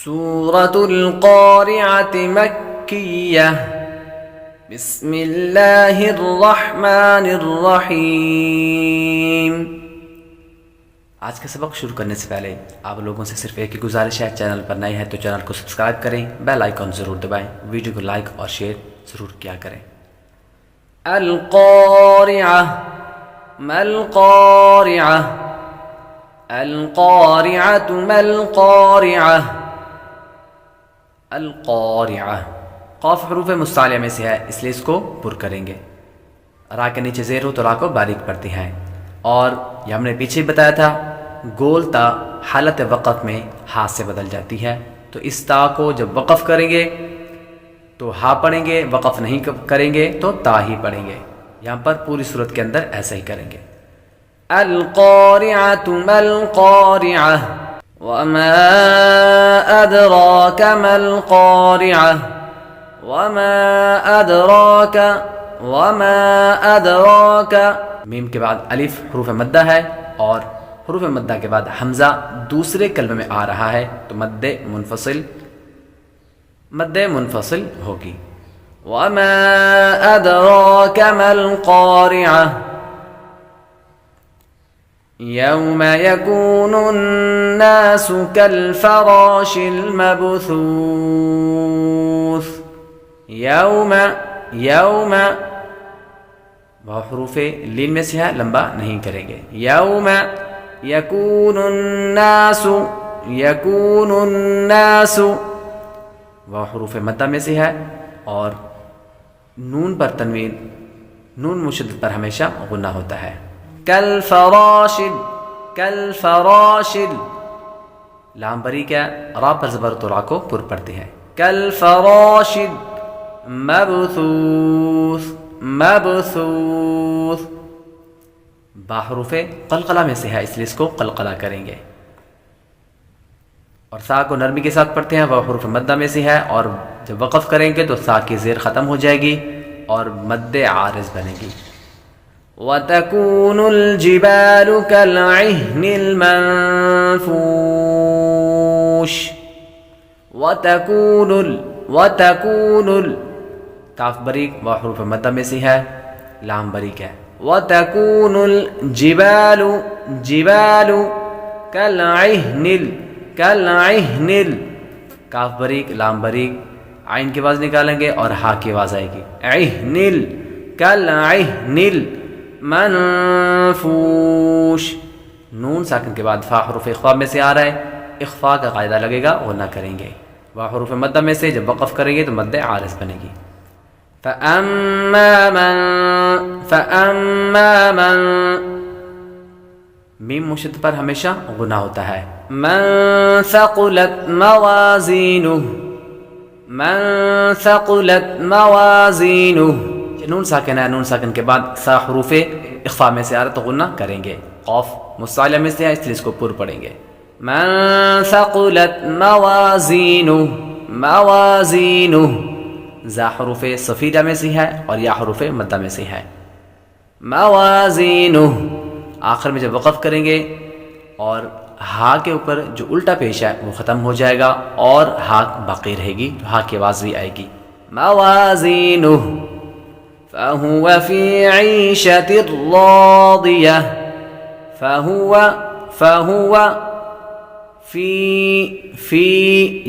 سورة القارعة مكية بسم اللہ الرحمن الرحیم۔ آج کا سبق شروع کرنے سے پہلے آپ لوگوں سے صرف ایک ہی گزارش ہے، چینل پر نئے ہیں تو چینل کو سبسکرائب کریں، بیل آئیکن ضرور دبائیں، ویڈیو کو لائک اور شیئر ضرور کیا کریں۔ القارعة ما القارعة القارعة ما القارعة القارعة قاف حروف مستعلیہ میں سے ہے، اس لیے اس کو پر کریں گے۔ را کے نیچے زیر ہو تو را کو باریک پڑتی ہیں، اور یہ ہم نے پیچھے بتایا تھا گول تا حالت وقف میں ہا سے بدل جاتی ہے، تو اس تا کو جب وقف کریں گے تو ہا پڑھیں گے، وقف نہیں کریں گے تو تا ہی پڑھیں گے۔ یہاں پر پوری صورت کے اندر ایسا ہی کریں گے۔ القارعة ما القارعة وما أدراك ما القارعة وما أدراك میم کے بعد الف حروف مدہ ہے، اور حروف مدہ کے بعد حمزہ دوسرے کلمے میں آ رہا ہے تو مد منفصل ہوگی۔ وما أدراك ما القارعة يوم يكون الناس كالفراش المبثوث يوم وہ حروف لین میں سے ہے، لمبا نہیں کریں گے۔ یوم یکون الناس وہ حروف مدہ میں سے ہے، اور نون پر تنوین، نون مشدد پر ہمیشہ غنہ ہوتا ہے۔ کالفراش لام بری کیا را پر زبر تو را کو پر پڑتے ہیں۔ کالفراش مبثوث با حروف قلقلہ میں سے ہے، اس لیے اس کو قلقلہ کریں گے، اور سا کو نرمی کے ساتھ پڑھتے ہیں، وہ حروف مدہ میں سے ہے، اور جب وقف کریں گے تو سا کی زیر ختم ہو جائے گی اور مد عارض بنے گی۔ وَتَكُونُ الْجِبَالُ كَالْعِهْنِ الْمَنفُوشِ وَتَكُونُ کاف بریک وہ حروف مدہ میں سے ہے، لام بریک ہے۔ وَتَكُونُ الْجِبَالُ كَالْعِهْنِ کاف بریک لام بریک، عین کی آواز نکالیں گے اور ہا کی آواز آئے گی۔ كَالْعِهْنِ منفوش نون ساکن کے بعد فا حروف اخفا میں سے آ رہا ہے، اخفا کا قاعدہ لگے گا وہ نہ کریں گے۔ وہ حروف مدہ میں سے جب وقف کریں گے تو مد عارض بنے گی۔ فَأَمَّا مَن میم مشد پر ہمیشہ غنہ ہوتا ہے۔ مَن ثَقُلَتْ مَوَازِينُهُ نون ساکن ہے، نون ساکن کے بعد سا حروف اخفا میں سے آ رہا تو غنہ کریں گے۔ قاف مستعلیہ میں سے ہے، اس لیے اس کو پر پڑھیں گے۔ من ثقلت موازینہ زا حروف صفیرہ میں سے ہے اور یا حروف مدہ میں سے ہے۔ موازینہ آخر میں جب وقف کریں گے اور ہا کے اوپر جو الٹا پیش ہے وہ ختم ہو جائے گا اور ہا باقی رہے گی، تو ہا کی آواز بھی آئے گی۔ موازینہ فَهُوَ فِي عِيشَةٍ رَاضِيَةٍ فَهُوَ فی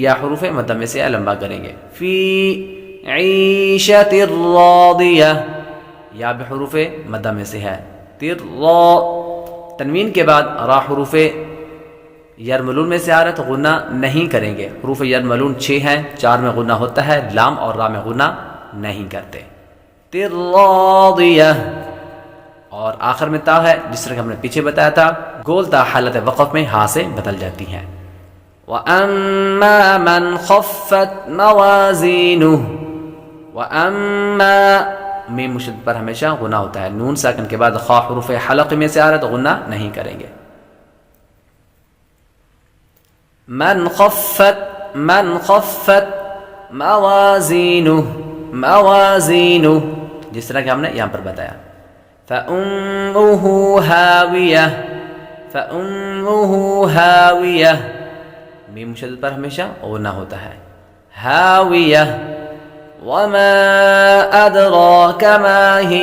یا حروف مدہ میں سے لمبا کریں گے۔ فی عیشۃ راضیہ یا بحروف مدہ میں سے ہے۔ تنوین کے بعد را حروف یرملون میں سے آ رہا ہے تو غنہ نہیں کریں گے۔ حروف یرملون 6 ہیں، 4 میں غنہ ہوتا ہے، لام اور را میں غنہ نہیں کرتے۔ راضیہ اور آخر میں تا ہے، جس طرح کہ ہم نے پیچھے بتایا تھا گول تا حالت وقف میں ہا سے بدل جاتی ہیں۔ وَأَمَّا مَنْ خَفَّتْ مَوَازِينُهُ وَأَمَّا میم مشد پر ہمیشہ غنہ ہوتا ہے، نون ساکن کے بعد خا حروف حلق میں سے آ رہا ہے تو غنہ نہیں کریں گے۔ من خفت موازینہ جس طرح کہ ہم نے یہاں پر بتایا۔ فَأُمُّهُ هَاوِيَةٌ میم مشدد پر ہمیشہ غنہ ہوتا ہے. ہاویہ وما ادراک ما ہی.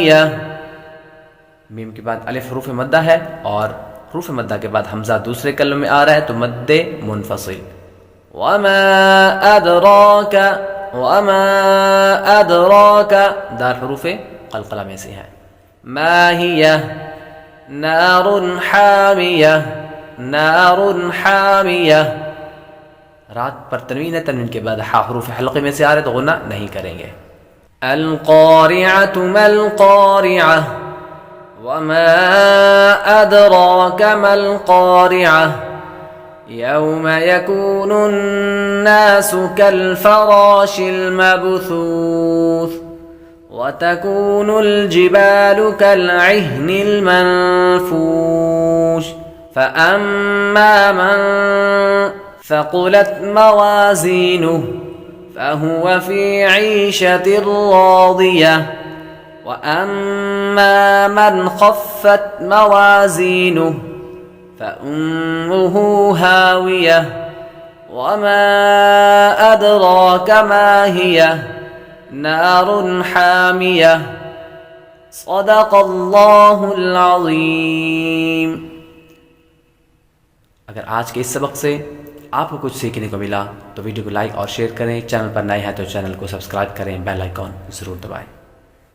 میم کے بعد الف حروف مدہ ہے اور حروف مدہ کے بعد حمزہ دوسرے کلمے میں آ رہا ہے تو مد منفصل. وما ادراک وما ادراک دال حروف قلقلہ میں سے ہے. ما ہی نار حامیہ نار حامیہ. رات پر تنوین ہے، تنوین کے بعد ہا حروف حلقے میں سے آ رہے تو غنہ نہیں کریں گے. القارعۃ ما القارعۃ وما ادراک ما القارعۃ یوم یکون الناس کالفراش المبثوث وتكون الجبال كالعهن المنفوش فأما من ثقلت موازينه فهو في عيشة راضية وأما من خفت موازينه فأمه هاوية وما أدراك ما هي نار حامیہ. صدق اللہ العظیم. اگر آج کے اس سبق سے آپ کو کچھ سیکھنے کو ملا تو ویڈیو کو لائک اور شیئر کریں. چینل پر نئے ہیں تو چینل کو سبسکرائب کریں. بیل آئیکن ضرور دبائیں.